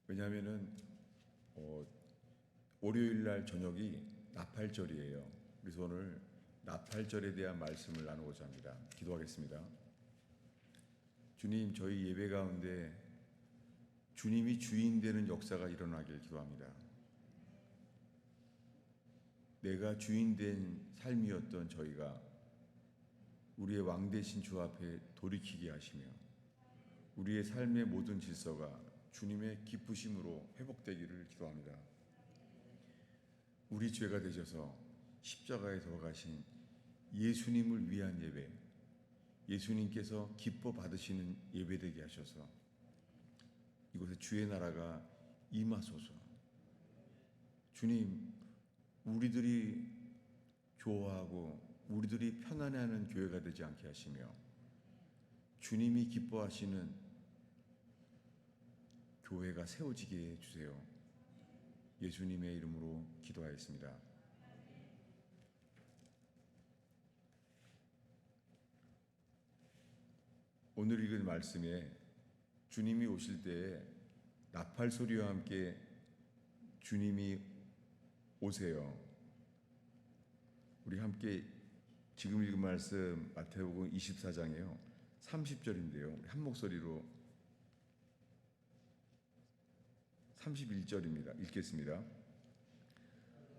왜냐하면은 월요일 날 저녁이 나팔절이에요. 그래서 오늘 나팔절에 대한 말씀을 나누고자 합니다. 기도하겠습니다. 주님, 저희 예배 가운데 주님이 주인 되는 역사가 일어나길 기도합니다. 내가 주인 된 삶이었던 저희가 우리의 왕 되신 주 앞에 돌이키게 하시며 우리의 삶의 모든 질서가 주님의 기쁘심으로 회복되기를 기도합니다. 우리 죄가 되셔서 십자가에 돌아가신 예수님을 위한 예배, 예수님께서 기뻐 받으시는 예배되게 하셔서 이곳에 주의 나라가 임하소서. 주님, 우리들이 좋아하고 우리들이 편안해하는 교회가 되지 않게 하시며 주님이 기뻐하시는 교회가 세워지게 해주세요. 예수님의 이름으로 기도하였습니다. 오늘 읽은 말씀에 주님이 오실 때에 나팔 소리와 함께 주님이 오세요. 우리 함께 지금 읽은 말씀 마태복음 24장이에요. 30절인데요. 우리 한 목소리로 31절입니다. 읽겠습니다.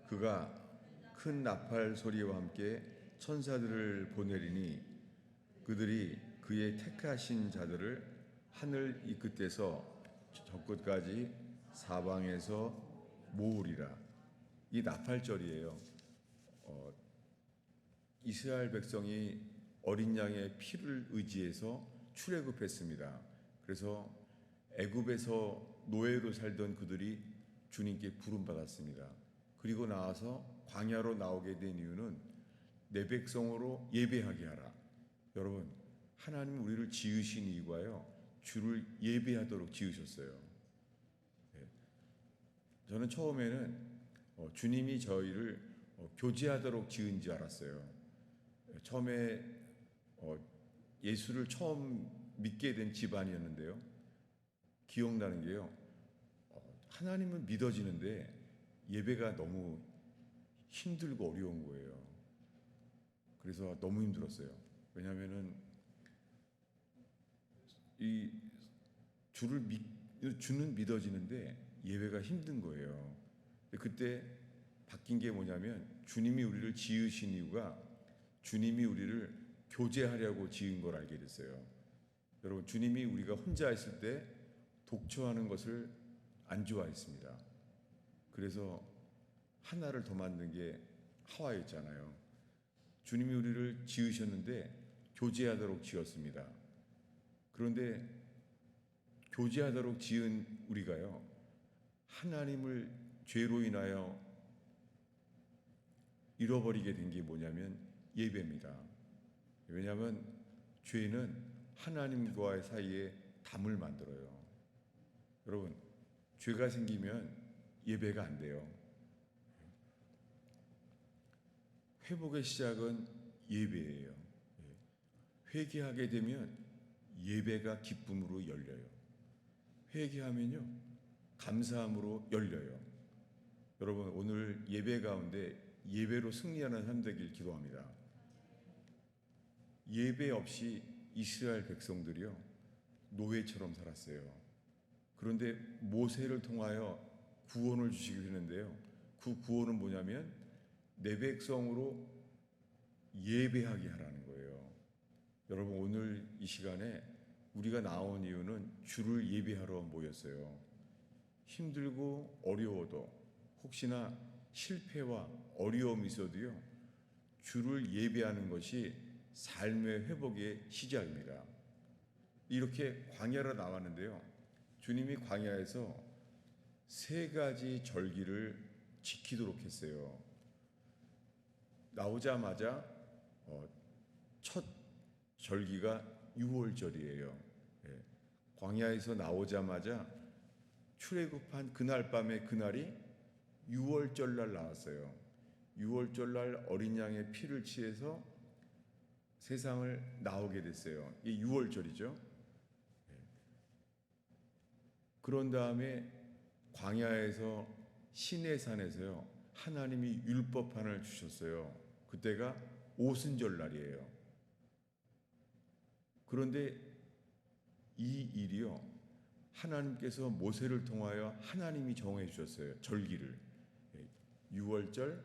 그가 큰 나팔 소리와 함께 천사들을 보내리니 그들이 그의 택하신 자들을 하늘 이 끝에서 저 끝까지 사방에서 모으리라. 이 나팔절이에요. 이스라엘 백성이 어린 양의 피를 의지해서 출애굽했습니다. 그래서 애굽에서 노예로 살던 그들이 주님께 부름받았습니다. 그리고 나와서 광야로 나오게 된 이유는 내 백성으로 예배하게 하라. 여러분, 하나님 우리를 지으신 이유가요, 주를 예배하도록 지으셨어요. 저는 처음에는 주님이 저희를 교제하도록 지은 줄 알았어요. 처음에 예수를 처음 믿게 된 집안이었는데요. 기억나는 게요, 하나님은 믿어지는데 예배가 너무 힘들고 어려운 거예요. 그래서 너무 힘들었어요. 왜냐하면은 이 주는 믿어지는데 예배가 힘든 거예요. 그때 바뀐 게 뭐냐면 주님이 우리를 지으신 이유가 주님이 우리를 교제하려고 지은 걸 알게 됐어요. 여러분, 주님이 우리가 혼자 있을 때 독처하는 것을 안 좋아했습니다. 그래서 하나를 더 만든 게 하와였잖아요. 주님이 우리를 지으셨는데 교제하도록 지었습니다. 그런데 교제하도록 지은 우리가요, 하나님을 죄로 인하여 잃어버리게 된 게 뭐냐면 예배입니다. 왜냐하면 죄는 하나님과의 사이에 담을 만들어요. 여러분, 죄가 생기면 예배가 안 돼요. 회복의 시작은 예배예요. 회개하게 되면 예배가 기쁨으로 열려요. 회개하면요, 감사함으로 열려요. 여러분, 오늘 예배 가운데 예배로 승리하는 삶 되길 기도합니다. 예배 없이 이스라엘 백성들이요, 노예처럼 살았어요. 그런데 모세를 통하여 구원을 주시기로 했는데요, 그 구원은 뭐냐면 내 백성으로 예배하게 하라는 거예요. 여러분, 오늘 이 시간에 우리가 나온 이유는 주를 예배하러 모였어요. 힘들고 어려워도, 혹시나 실패와 어려움이 있어도요, 주를 예배하는 것이 삶의 회복의 시작입니다. 이렇게 광야로 나왔는데요, 주님이 광야에서 3가지 절기를 지키도록 했어요. 나오자마자 첫 절기가 유월절이에요. 광야에서 나오자마자 출애굽한 그날 밤에 그날이 유월절날 나왔어요. 유월절날 어린 양의 피를 취해서 세상을 나오게 됐어요. 이게 유월절이죠. 그런 다음에 광야에서 시내산에서요 하나님이 율법판을 주셨어요. 그때가 오순절 날이에요. 그런데 이 일이요 하나님께서 모세를 통하여 하나님이 정해 주셨어요. 절기를 6월절,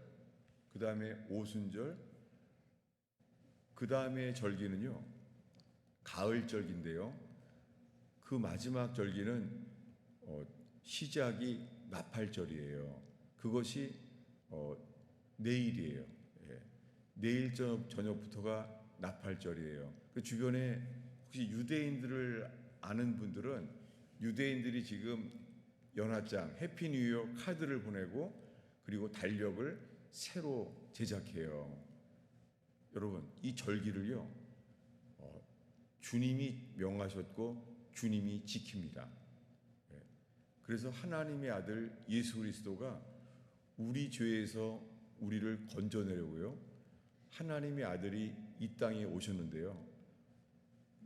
그 다음에 오순절, 그 다음에 절기는요 가을절기인데요. 그 마지막 절기는 시작이 나팔절이에요. 그것이 내일이에요. 예. 내일 저녁부터가 나팔절이에요. 그 주변에 혹시 유대인들을 아는 분들은 유대인들이 지금 연합장 해피 뉴이어 카드를 보내고 그리고 달력을 새로 제작해요. 여러분 이 절기를요 주님이 명하셨고 주님이 지킵니다. 예. 그래서 하나님의 아들 예수 그리스도가 우리 죄에서 우리를 건져내려고요 하나님의 아들이 이 땅에 오셨는데요.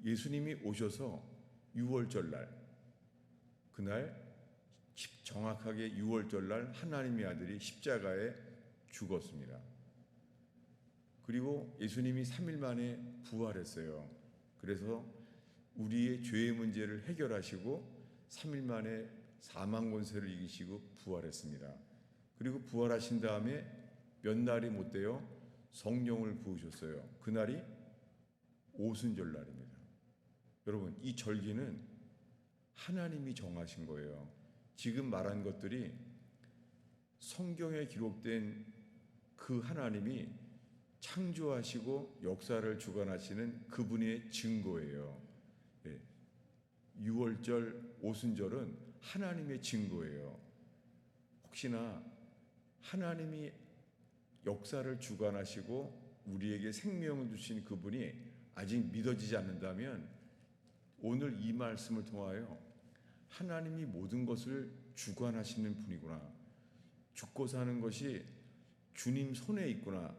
예수님이 오셔서 6월절 날 그날 정확하게 6월절 날 하나님의 아들이 십자가에 죽었습니다. 그리고 예수님이 3일 만에 부활했어요. 그래서 우리의 죄의 문제를 해결하시고 3일 만에 사망 권세를 이기시고 부활했습니다. 그리고 부활하신 다음에 몇 날이 못 되어 성령을 부으셨어요. 그날이 오순절 날입니다. 여러분 이 절기는 하나님이 정하신 거예요. 지금 말한 것들이 성경에 기록된 그 하나님이 창조하시고 역사를 주관하시는 그분의 증거예요. 6월절 오순절은 하나님의 증거예요. 혹시나 하나님이 역사를 주관하시고 우리에게 생명을 주신 그분이 아직 믿어지지 않는다면 오늘 이 말씀을 통하여 하나님이 모든 것을 주관하시는 분이구나, 죽고 사는 것이 주님 손에 있구나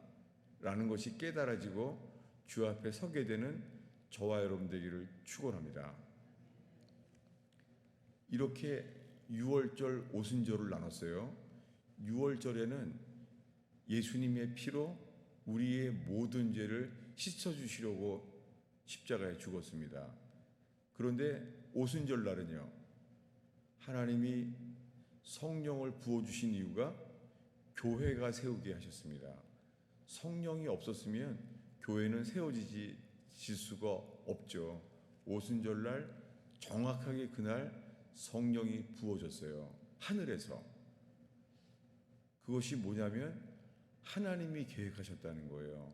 라는 것이 깨달아지고 주 앞에 서게 되는 저와 여러분 되기를 축원합니다. 이렇게 6월절 오순절을 나눴어요. 6월절에는 예수님의 피로 우리의 모든 죄를 씻어주시려고 십자가에 죽었습니다. 그런데 오순절 날은요 하나님이 성령을 부어주신 이유가 교회가 세우게 하셨습니다. 성령이 없었으면 교회는 세워질 수가 없죠. 오순절날 정확하게 그날 성령이 부어졌어요. 하늘에서. 그것이 뭐냐면 하나님이 계획하셨다는 거예요.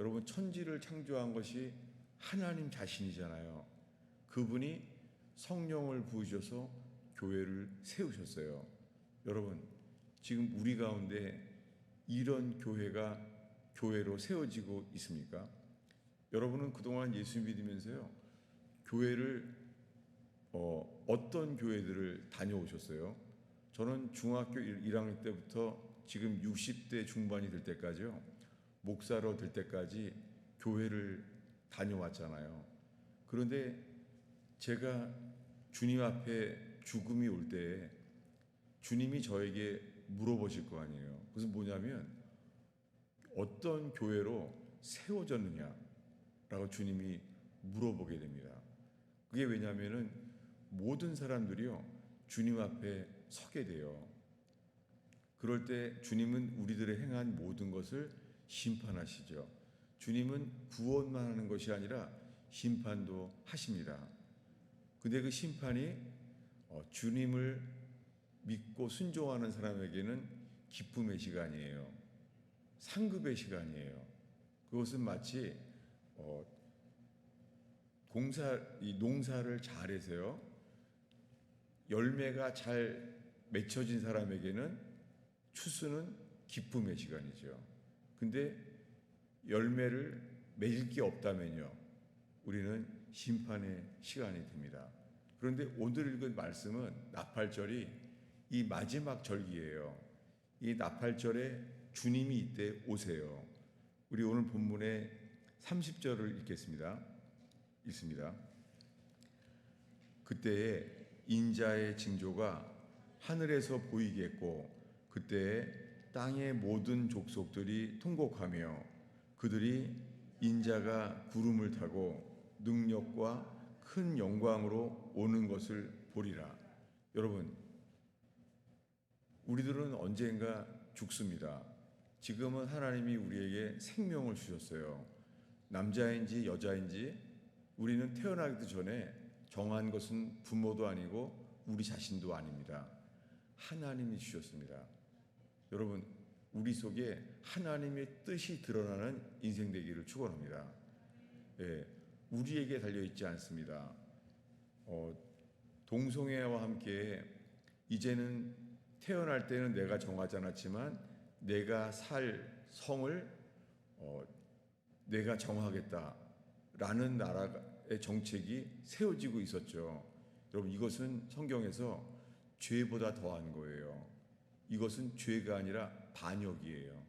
여러분 천지를 창조한 것이 하나님 자신이잖아요. 그분이 성령을 부으셔서 교회를 세우셨어요. 여러분 지금 우리 가운데 이런 교회가 교회로 세워지고 있습니까? 여러분은 그동안 예수 믿으면서요 교회를 어떤 교회들을 다녀오셨어요? 저는 중학교 1학년 때부터 지금 60대 중반이 될 때까지요 목사로 될 때까지 교회를 다녀왔잖아요. 그런데 제가 주님 앞에 죽음이 올 때 주님이 저에게 물어보실 거 아니에요. 그것은 뭐냐면 어떤 교회로 세워졌느냐라고 주님이 물어보게 됩니다. 그게 왜냐하면은 모든 사람들이요 주님 앞에 서게 돼요. 그럴 때 주님은 우리들의 행한 모든 것을 심판하시죠. 주님은 구원만 하는 것이 아니라 심판도 하십니다. 근데 그 심판이 주님을 믿고 순종하는 사람에게는 기쁨의 시간이에요. 상급의 시간이에요. 그것은 마치 농사를 잘해서요 열매가 잘 맺혀진 사람에게는 추수는 기쁨의 시간이죠. 근데 열매를 맺을 게 없다면요 우리는 심판의 시간이 됩니다. 그런데 오늘 읽은 말씀은 나팔절이 이 마지막 절기예요. 이 나팔절에 주님이 이때 오세요. 우리 오늘 본문의 30절을 읽습니다. 그때에 인자의 징조가 하늘에서 보이겠고 그때 땅의 모든 족속들이 통곡하며 그들이 인자가 구름을 타고 능력과 큰 영광으로 오는 것을 보리라. 여러분, 우리들은 언젠가 죽습니다. 지금은 하나님이 우리에게 생명을 주셨어요. 남자인지 여자인지 우리는 태어나기도 전에 정한 것은 부모도 아니고 우리 자신도 아닙니다. 하나님이 주셨습니다. 여러분, 우리 속에 하나님의 뜻이 드러나는 인생 되기를 축원합니다. 예, 우리에게 달려있지 않습니다. 동성애와 함께 이제는 태어날 때는 내가 정하지 않았지만 내가 살 성을 내가 정하겠다라는 나라의 정책이 세워지고 있었죠. 여러분, 이것은 성경에서 죄보다 더한 거예요. 이것은 죄가 아니라 반역이에요.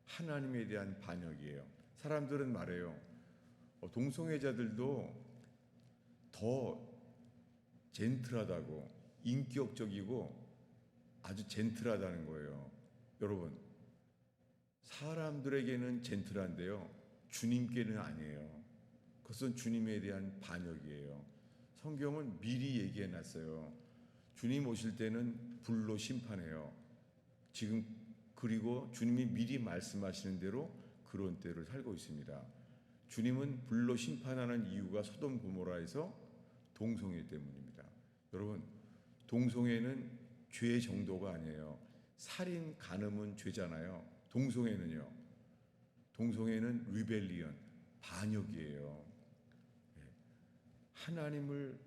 하나님에 대한 반역이에요. 사람들은 말해요. 동성애자들도 더 젠틀하다고, 인격적이고 아주 젠틀하다는 거예요. 여러분, 사람들에게는 젠틀한데요, 주님께는 아니에요. 그것은 주님에 대한 반역이에요. 성경은 미리 얘기해 놨어요. 주님 오실 때는 불로 심판해요. 지금 그리고 주님이 미리 말씀하시는 대로 그런 때를 살고 있습니다. 주님은 불로 심판하는 이유가 소돔 고모라에서 동성애 때문입니다. 여러분, 동성애는 죄의 정도가 아니에요. 살인, 간음은 죄잖아요. 동성애는 리벨리언, 반역이에요. 하나님을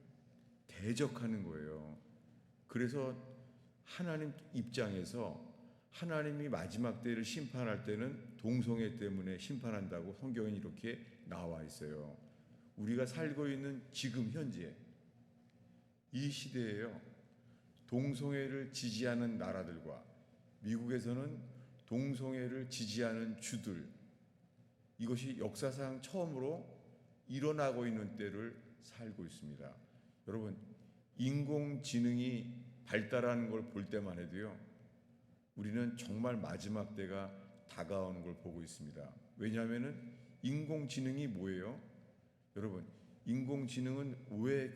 대적하는 거예요. 그래서 하나님 입장에서 하나님이 마지막 때를 심판할 때는 동성애 때문에 심판한다고 성경에 이렇게 나와 있어요. 우리가 살고 있는 지금 현재 이 시대에요, 동성애를 지지하는 나라들과 미국에서는 동성애를 지지하는 주들, 이것이 역사상 처음으로 일어나고 있는 때를 살고 있습니다. 여러분, 인공지능이 발달하는 걸 볼 때만 해도요, 우리는 정말 마지막 때가 다가오는 걸 보고 있습니다. 왜냐하면 인공지능이 뭐예요? 여러분, 인공지능은 왜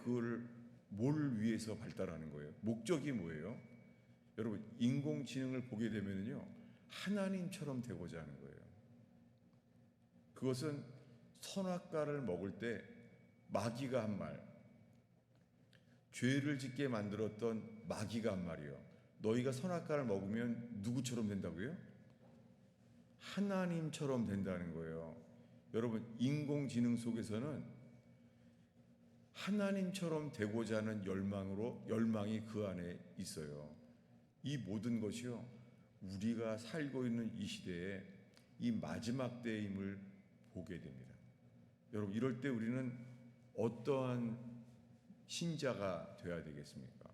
뭘 위해서 발달하는 거예요? 목적이 뭐예요? 여러분, 인공지능을 보게 되면요, 하나님처럼 되고자 하는 거예요. 그것은 선악과를 먹을 때 마귀가 한 말, 죄를 짓게 만들었던 마귀가 한 말이요. 너희가 선악과를 먹으면 누구처럼 된다고요? 하나님처럼 된다는 거예요. 여러분, 인공지능 속에서는 하나님처럼 되고자 하는 열망이 그 안에 있어요. 이 모든 것이요, 우리가 살고 있는 이 시대에 이 마지막 때임을 보게 됩니다. 여러분, 이럴 때 우리는 어떠한 신자가 되어야 되겠습니까?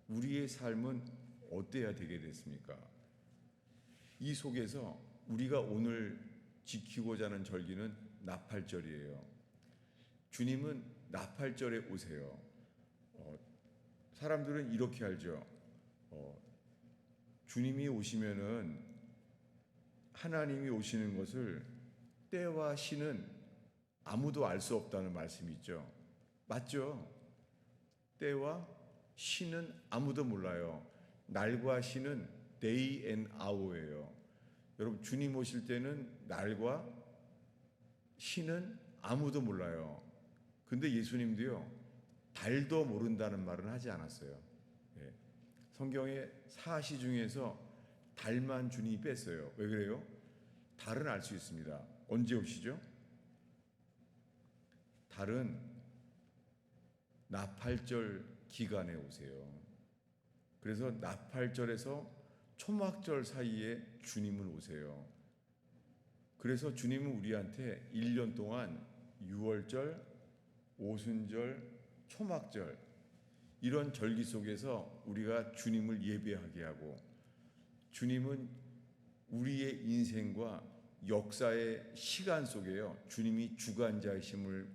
우리의 삶은 어때야 되게 됐습니까? 이 속에서 우리가 오늘 지키고자 하는 절기는 나팔절이에요. 주님은 나팔절에 오세요. 사람들은 이렇게 알죠. 주님이 오시면은, 하나님이 오시는 것을 때와 시는 아무도 알 수 없다는 말씀이 있죠. 맞죠? 때와 시는 아무도 몰라요. 날과 시는 day and hour예요. 여러분, 주님 오실 때는 날과 시는 아무도 몰라요. 근데 예수님도요, 달도 모른다는 말은 하지 않았어요. 예. 성경의 사시 중에서 달만 주님이 뺐어요. 왜 그래요? 달은 알 수 있습니다. 언제 오시죠? 달은 나팔절 기간에 오세요. 그래서 나팔절에서 초막절 사이에 주님은 오세요. 그래서 주님은 우리한테 1년 동안 유월절, 오순절, 초막절, 이런 절기 속에서 우리가 주님을 예배하게 하고, 주님은 우리의 인생과 역사의 시간 속에요, 주님이 주관자이심을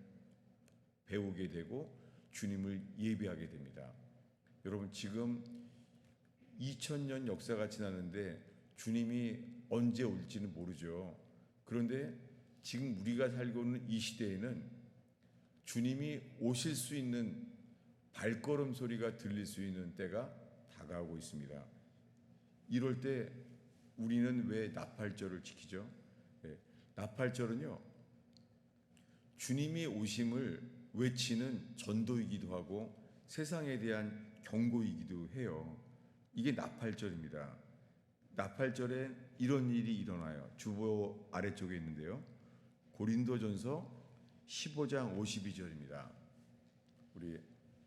배우게 되고 주님을 예배하게 됩니다. 여러분, 지금 2000년 역사가 지났는데 주님이 언제 올지는 모르죠. 그런데 지금 우리가 살고 있는 이 시대에는 주님이 오실 수 있는 발걸음 소리가 들릴 수 있는 때가 다가오고 있습니다. 이럴 때 우리는 왜 나팔절을 지키죠? 네, 나팔절은요, 주님이 오심을 외치는 전도이기도 하고 세상에 대한 경고이기도 해요. 이게 나팔절입니다. 나팔절에 이런 일이 일어나요. 주보 아래쪽에 있는데요. 고린도전서 15장 52절입니다. 우리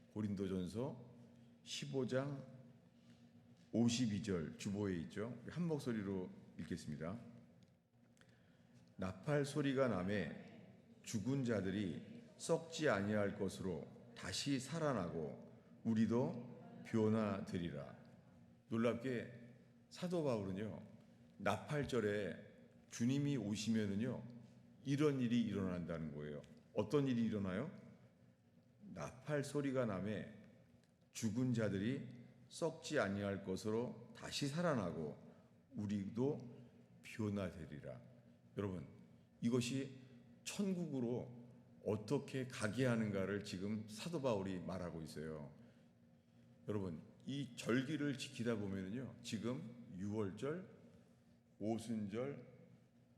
고린도전서 15장 52절 주보에 있죠. 한 목소리로 읽겠습니다. 나팔 소리가 나매 죽은 자들이 썩지 아니할 것으로 다시 살아나고 우리도 변화되리라. 놀랍게 사도 바울은요, 나팔절에 주님이 오시면은요, 이런 일이 일어난다는 거예요. 어떤 일이 일어나요? 나팔 소리가 나매 죽은 자들이 썩지 아니할 것으로 다시 살아나고 우리도 변화되리라. 여러분, 이것이 천국으로 어떻게 가게 하는가를 지금 사도 바울이 말하고 있어요. 여러분, 이 절기를 지키다 보면은요, 지금 유월절, 오순절,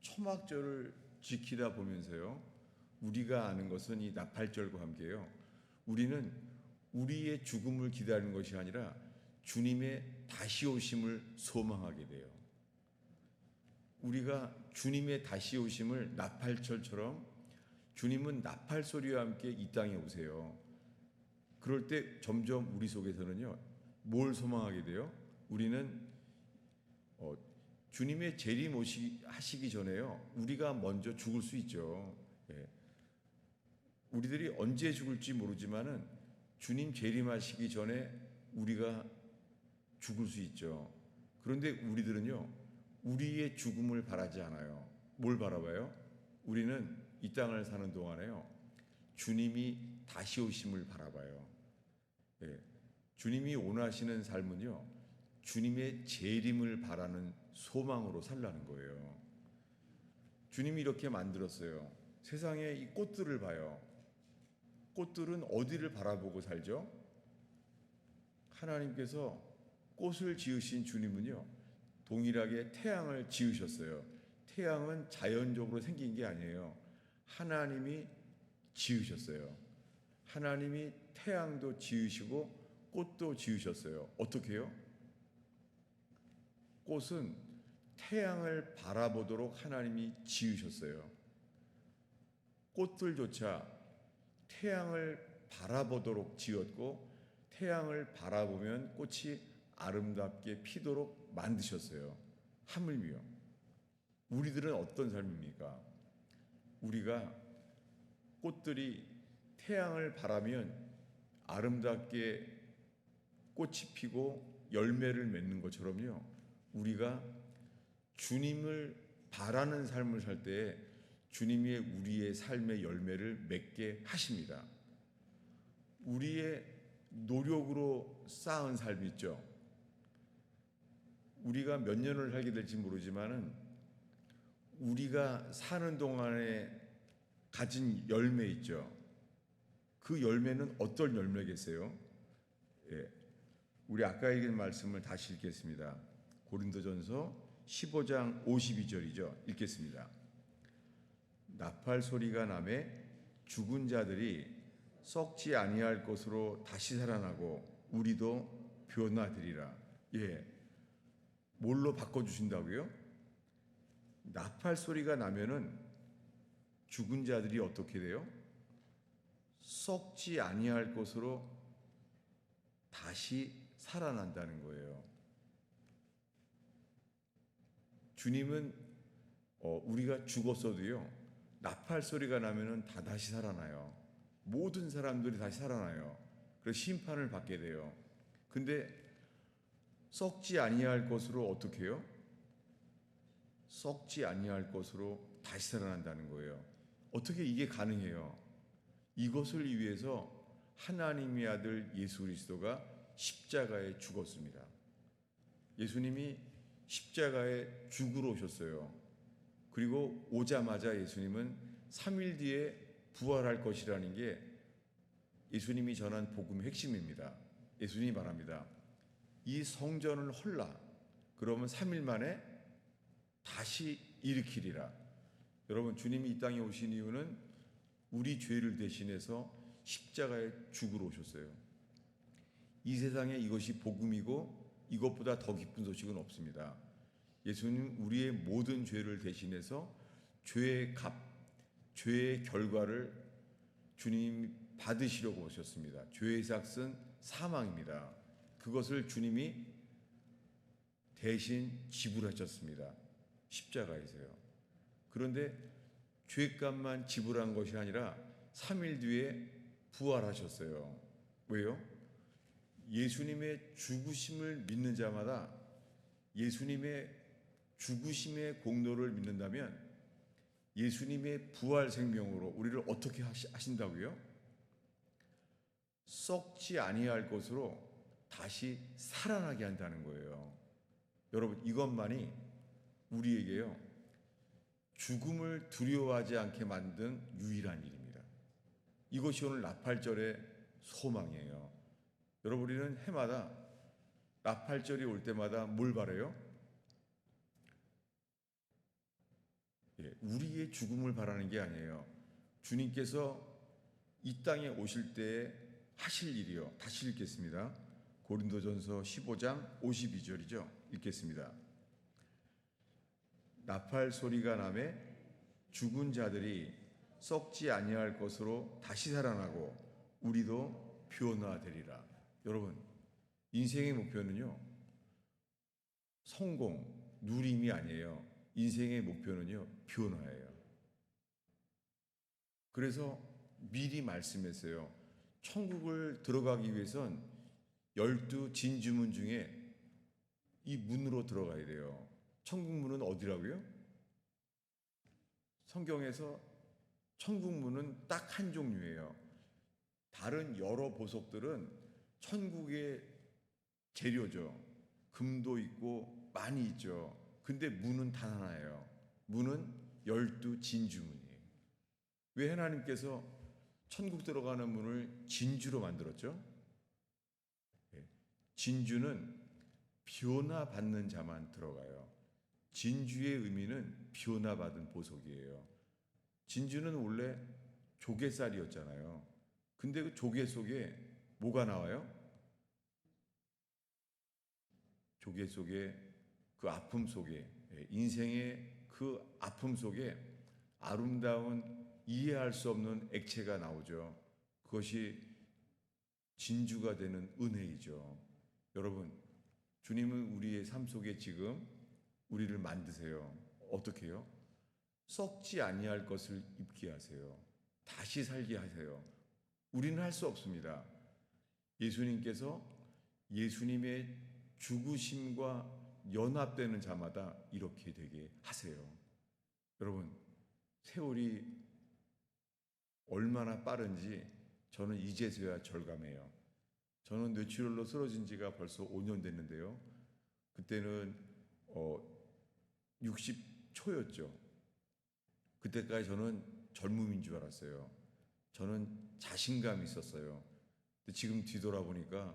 초막절을 지키다 보면서요, 우리가 아는 것은 이 나팔절과 함께요, 우리는 우리의 죽음을 기다리는 것이 아니라 주님의 다시 오심을 소망하게 돼요. 우리가 주님의 다시 오심을 나팔절처럼 주님은 나팔 소리와 함께 이 땅에 오세요. 그럴 때 점점 우리 속에서는요, 뭘 소망하게 돼요? 우리는 주님의 재림 하시기 전에요, 우리가 먼저 죽을 수 있죠. 예. 우리들이 언제 죽을지 모르지만은 주님 재림하시기 전에 우리가 죽을 수 있죠. 그런데 우리들은요, 우리의 죽음을 바라지 않아요. 뭘 바라봐요? 우리는 이 땅을 사는 동안에요, 주님이 다시 오심을 바라봐요. 예. 주님이 원하시는 삶은요, 주님의 재림을 바라는 소망으로 살라는 거예요. 주님이 이렇게 만들었어요. 세상에 이 꽃들을 봐요. 꽃들은 어디를 바라보고 살죠? 하나님께서 꽃을 지으신 주님은요, 동일하게 태양을 지으셨어요. 태양은 자연적으로 생긴 게 아니에요. 하나님이 지으셨어요. 하나님이 태양도 지으시고 꽃도 지으셨어요. 어떻게 해요? 꽃은 태양을 바라보도록 하나님이 지으셨어요. 꽃들조차 태양을 바라보도록 지었고 태양을 바라보면 꽃이 아름답게 피도록 만드셨어요. 하물며 우리들은 어떤 삶입니까? 우리가 꽃들이 태양을 바라면 아름답게 꽃이 피고 열매를 맺는 것처럼요, 우리가 주님을 바라는 삶을 살 때 주님이 우리의 삶의 열매를 맺게 하십니다. 우리의 노력으로 쌓은 삶이 있죠. 우리가 몇 년을 살게 될지 모르지만은 우리가 사는 동안에 가진 열매 있죠. 그 열매는 어떤 열매겠어요? 예. 우리 아까 읽은 말씀을 다시 읽겠습니다. 고린도전서 15장 52절이죠. 읽겠습니다. 나팔 소리가 나매 죽은 자들이 썩지 아니할 것으로 다시 살아나고 우리도 변화되리라. 예. 뭘로 바꿔주신다고요? 나팔 소리가 나면은 죽은 자들이 어떻게 돼요? 썩지 아니할 것으로 다시 살아난다는 거예요. 주님은 우리가 죽었어도요, 나팔 소리가 나면은 다 다시 살아나요. 모든 사람들이 다시 살아나요. 그래서 심판을 받게 돼요. 근데 썩지 아니할 것으로 어떻게 해요? 썩지 아니할 것으로 다시 살아난다는 거예요. 어떻게 이게 가능해요? 이것을 위해서 하나님의 아들 예수 그리스도가 십자가에 죽었습니다. 예수님이 십자가에 죽으러 오셨어요. 그리고 오자마자 예수님은 3일 뒤에 부활할 것이라는 게 예수님이 전한 복음의 핵심입니다. 예수님이 말합니다. 이 성전을 헐라. 그러면 3일 만에 다시 일으키리라. 여러분, 주님이 이 땅에 오신 이유는 우리 죄를 대신해서 십자가에 죽으러 오셨어요. 이 세상에 이것이 복음이고 이것보다 더 기쁜 소식은 없습니다. 예수님 우리의 모든 죄를 대신해서 죄의 값, 죄의 결과를 주님 받으시려고 오셨습니다. 죄의 삭은 사망입니다. 그것을 주님이 대신 지불하셨습니다. 십자가에서요. 그런데 죄값만 지불한 것이 아니라 3일 뒤에 부활하셨어요. 왜요? 예수님의 죽으심을 믿는 자마다 예수님의 죽으심의 공로를 믿는다면 예수님의 부활 생명으로 우리를 어떻게 하신다고요? 썩지 아니할 것으로 다시 살아나게 한다는 거예요. 여러분, 이것만이 우리에게요, 죽음을 두려워하지 않게 만든 유일한 일입니다. 이것이 오늘 나팔절의 소망이에요. 여러분, 우리는 해마다 나팔절이 올 때마다 뭘 바라요? 우리의 죽음을 바라는 게 아니에요. 주님께서 이 땅에 오실 때 하실 일이요. 다시 읽겠습니다. 고린도전서 15장 52절이죠. 읽겠습니다. 나팔 소리가 나매 죽은 자들이 썩지 아니할 것으로 다시 살아나고 우리도 변화되리라. 여러분, 인생의 목표는요, 성공, 누림이 아니에요. 인생의 목표는요, 변화예요. 그래서 미리 말씀했어요. 천국을 들어가기 위해선 12 진주문 중에 이 문으로 들어가야 돼요. 천국 문은 어디라고요? 성경에서 천국 문은 딱 한 종류예요. 다른 여러 보석들은 천국의 재료죠. 금도 있고 많이 있죠. 근데 문은 단 하나예요. 문은 12 진주문이에요. 왜 하나님께서 천국 들어가는 문을 진주로 만들었죠? 진주는 변화받는 자만 들어가요. 진주의 의미는 변화받은 보석이에요. 진주는 원래 조개살이었잖아요. 근데 그 조개 속에 뭐가 나와요? 조개 속에 그 아픔 속에, 인생의 그 아픔 속에 아름다운 이해할 수 없는 액체가 나오죠. 그것이 진주가 되는 은혜이죠. 여러분, 주님은 우리의 삶 속에 지금 우리를 만드세요. 어떻게 해요? 썩지 아니할 것을 입게 하세요. 다시 살게 하세요. 우리는 할 수 없습니다. 예수님께서 예수님의 죽으심과 연합되는 자마다 이렇게 되게 하세요. 여러분, 세월이 얼마나 빠른지 저는 이제서야 절감해요. 저는 뇌출혈로 쓰러진 지가 벌써 5년 됐는데요. 그때는 60초였죠. 그때까지 저는 젊음인 줄 알았어요. 저는 자신감이 있었어요. 근데 지금 뒤돌아보니까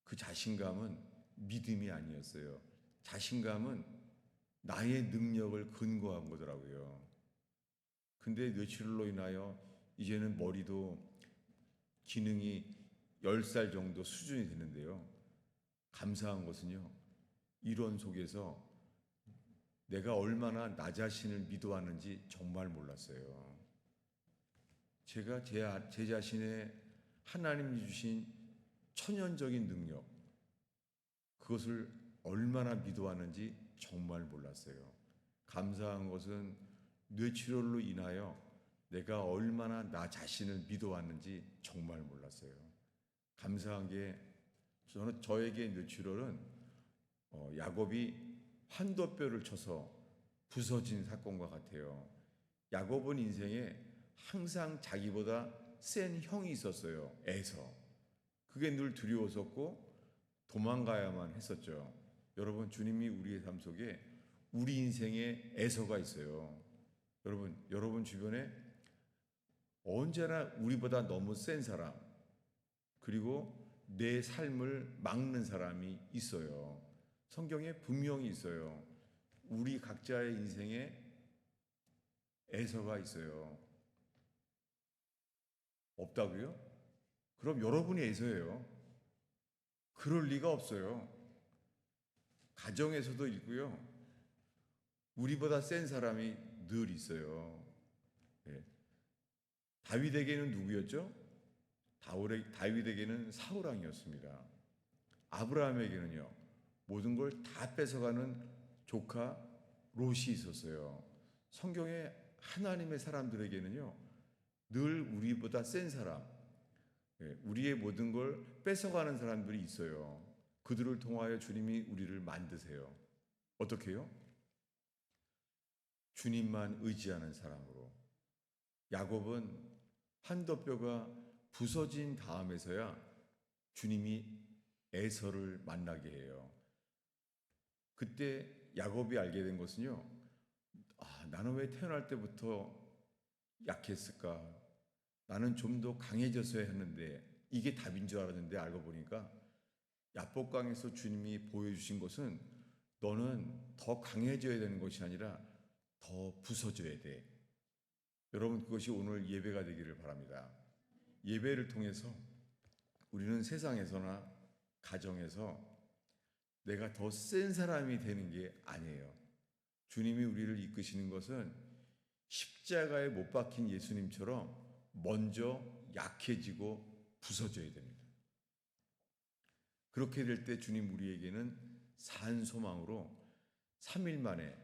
그 자신감은 믿음이 아니었어요. 자신감은 나의 능력을 근거한 거더라고요. 근데 뇌출혈로 인하여 이제는 머리도 기능이 10살 정도 수준이 되는데요. 감사한 것은요, 이런 속에서 내가 얼마나 나 자신을 믿어왔는지 정말 몰랐어요. 제가 제 자신의 하나님이 주신 천연적인 능력, 그것을 얼마나 믿어왔는지 정말 몰랐어요. 감사한 것은 뇌출혈로 인하여 내가 얼마나 나 자신을 믿어왔는지 정말 몰랐어요. 감사한 게 저에게 뇌출혈은 야곱이 환도뼈를 쳐서 부서진 사건과 같아요. 야곱은 인생에 항상 자기보다 센 형이 있었어요. 에서. 그게 늘 두려웠었고 도망가야만 했었죠. 여러분, 주님이 우리의 삶 속에 우리 인생에 애서가 있어요. 여러분 주변에 언제나 우리보다 너무 센 사람, 그리고 내 삶을 막는 사람이 있어요. 성경에 분명히 있어요. 우리 각자의 인생에 애서가 있어요. 없다고요? 그럼 여러분이 애서예요. 그럴 리가 없어요. 가정에서도 있고요. 우리보다 센 사람이 늘 있어요. 예. 다윗에게는 누구였죠? 다윗에게는 사울왕이었습니다. 아브라함에게는요, 모든 걸 다 뺏어가는 조카 롯이 있었어요. 성경에 하나님의 사람들에게는요, 늘 우리보다 센 사람, 우리의 모든 걸 뺏어가는 사람들이 있어요. 그들을 통하여 주님이 우리를 만드세요. 어떻게 해요? 주님만 의지하는 사람으로. 야곱은 한돛뼈가 부서진 다음에서야 주님이 에서를 만나게 해요. 그때 야곱이 알게 된 것은요, 나는 왜 태어날 때부터 약했을까? 나는 좀 더 강해졌어야 했는데, 이게 답인 줄 알았는데 알고 보니까 야복강에서 주님이 보여주신 것은 너는 더 강해져야 되는 것이 아니라 더 부서져야 돼. 여러분, 그것이 오늘 예배가 되기를 바랍니다. 예배를 통해서 우리는 세상에서나 가정에서 내가 더 센 사람이 되는 게 아니에요. 주님이 우리를 이끄시는 것은 십자가에 못 박힌 예수님처럼 먼저 약해지고 부서져야 됩니다. 그렇게 될 때 주님 우리에게는 산 소망으로 3일 만에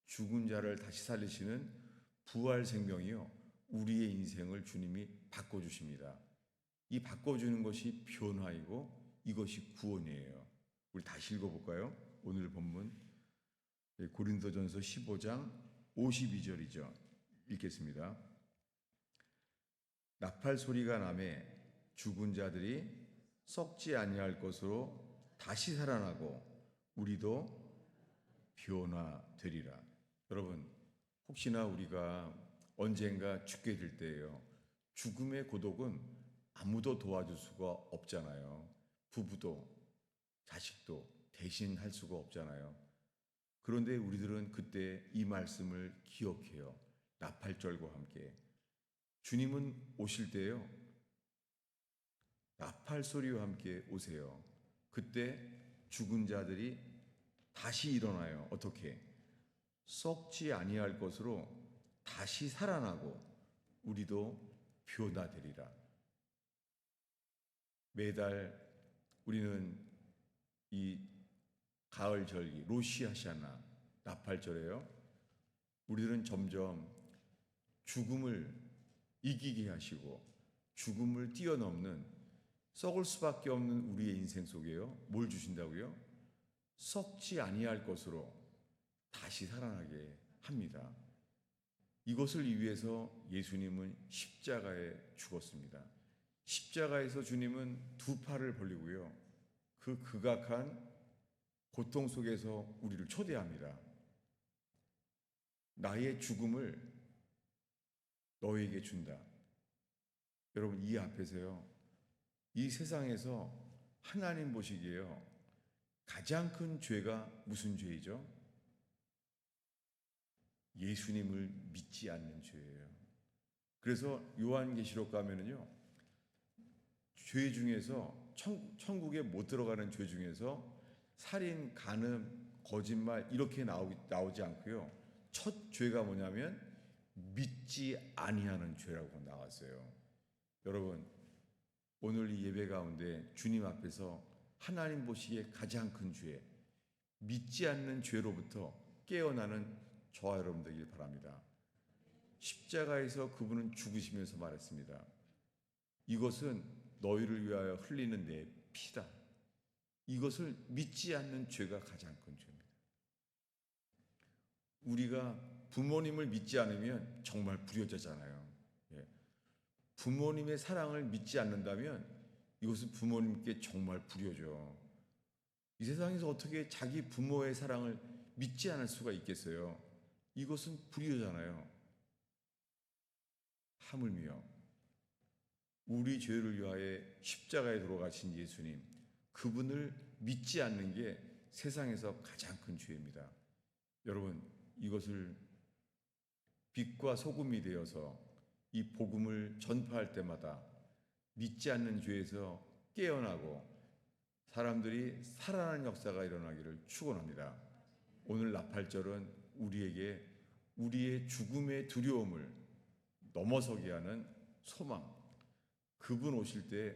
죽은 자를 다시 살리시는 부활 생명이요, 우리의 인생을 주님이 바꿔주십니다. 이 바꿔주는 것이 변화이고 이것이 구원이에요. 우리 다시 읽어볼까요? 오늘 본문 고린도전서 15장 52절이죠. 읽겠습니다. 나팔 소리가 나매 죽은 자들이 썩지 아니할 것으로 다시 살아나고 우리도 변화되리라. 여러분, 혹시나 우리가 언젠가 죽게 될 때예요. 죽음의 고독은 아무도 도와줄 수가 없잖아요. 부부도 자식도 대신할 수가 없잖아요. 그런데 우리들은 그때 이 말씀을 기억해요. 나팔절과 함께 주님은 오실 때요, 나팔 소리와 함께 오세요. 그때 죽은 자들이 다시 일어나요. 어떻게? 썩지 아니할 것으로 다시 살아나고 우리도 변화되리라. 매달 우리는 이 가을 절기 로시하샤나 나팔절에요, 우리들은 점점 죽음을 이기게 하시고 죽음을 뛰어넘는, 썩을 수밖에 없는 우리의 인생 속에요, 뭘 주신다고요? 썩지 아니할 것으로 다시 살아나게 합니다. 이것을 위해서 예수님은 십자가에 죽었습니다. 십자가에서 주님은 두 팔을 벌리고요, 그 극악한 고통 속에서 우리를 초대합니다. 나의 죽음을 너에게 준다. 여러분, 이 앞에서요, 이 세상에서 하나님 보시기에요, 가장 큰 죄가 무슨 죄이죠? 예수님을 믿지 않는 죄예요. 그래서 요한계시록 가면은요, 죄 중에서 천국에 못 들어가는 죄 중에서 살인, 간음, 거짓말 이렇게 나오지 않고요, 첫 죄가 뭐냐면 믿지 아니하는 죄라고 나왔어요. 여러분, 오늘 이 예배 가운데 주님 앞에서 하나님 보시기에 가장 큰 죄, 믿지 않는 죄로부터 깨어나는 저와 여러분 되길 바랍니다. 십자가에서 그분은 죽으시면서 말했습니다. 이것은 너희를 위하여 흘리는 내 피다. 이것을 믿지 않는 죄가 가장 큰 죄입니다. 우리가 부모님을 믿지 않으면 정말 불효자잖아요. 부모님의 사랑을 믿지 않는다면 이것은 부모님께 정말 불효죠. 이 세상에서 어떻게 자기 부모의 사랑을 믿지 않을 수가 있겠어요? 이것은 불의잖아요. 하물며 우리 죄를 위하여 십자가에 돌아가신 예수님, 그분을 믿지 않는 게 세상에서 가장 큰 죄입니다. 여러분, 이것을 빛과 소금이 되어서 이 복음을 전파할 때마다 믿지 않는 죄에서 깨어나고 사람들이 살아나는 역사가 일어나기를 축원합니다. 오늘 나팔절은 우리에게 우리의 죽음의 두려움을 넘어서게 하는 소망, 그분 오실 때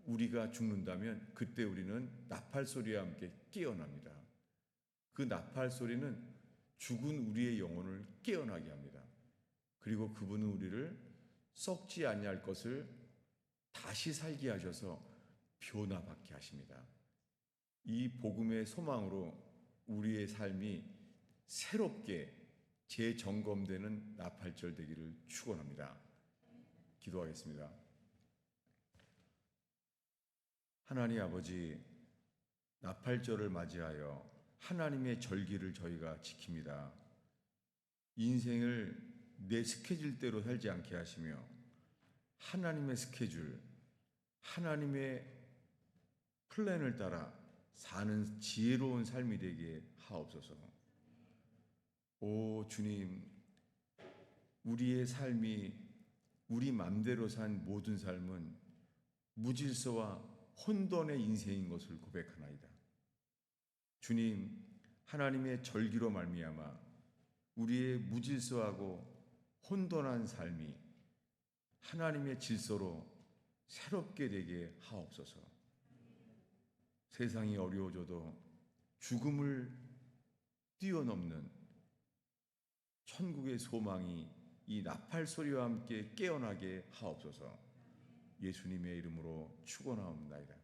우리가 죽는다면 그때 우리는 나팔 소리와 함께 깨어납니다. 그 나팔 소리는 죽은 우리의 영혼을 깨어나게 합니다. 그리고 그분은 우리를 썩지 아니할 것을 다시 살게 하셔서 변화받게 하십니다. 이 복음의 소망으로 우리의 삶이 새롭게 재점검되는 나팔절 되기를 축원합니다. 기도하겠습니다. 하나님 아버지, 나팔절을 맞이하여 하나님의 절기를 저희가 지킵니다. 인생을 내 스케줄대로 살지 않게 하시며 하나님의 스케줄, 하나님의 플랜을 따라 사는 지혜로운 삶이 되게 하옵소서. 오 주님, 우리의 삶이 우리 맘대로 산 모든 삶은 무질서와 혼돈의 인생인 것을 고백하나이다. 주님, 하나님의 절기로 말미암아 우리의 무질서하고 혼돈한 삶이 하나님의 질서로 새롭게 되게 하옵소서. 세상이 어려워져도 죽음을 뛰어넘는 천국의 소망이 이 나팔 소리와 함께 깨어나게 하옵소서. 예수님의 이름으로 축원하옵나이다.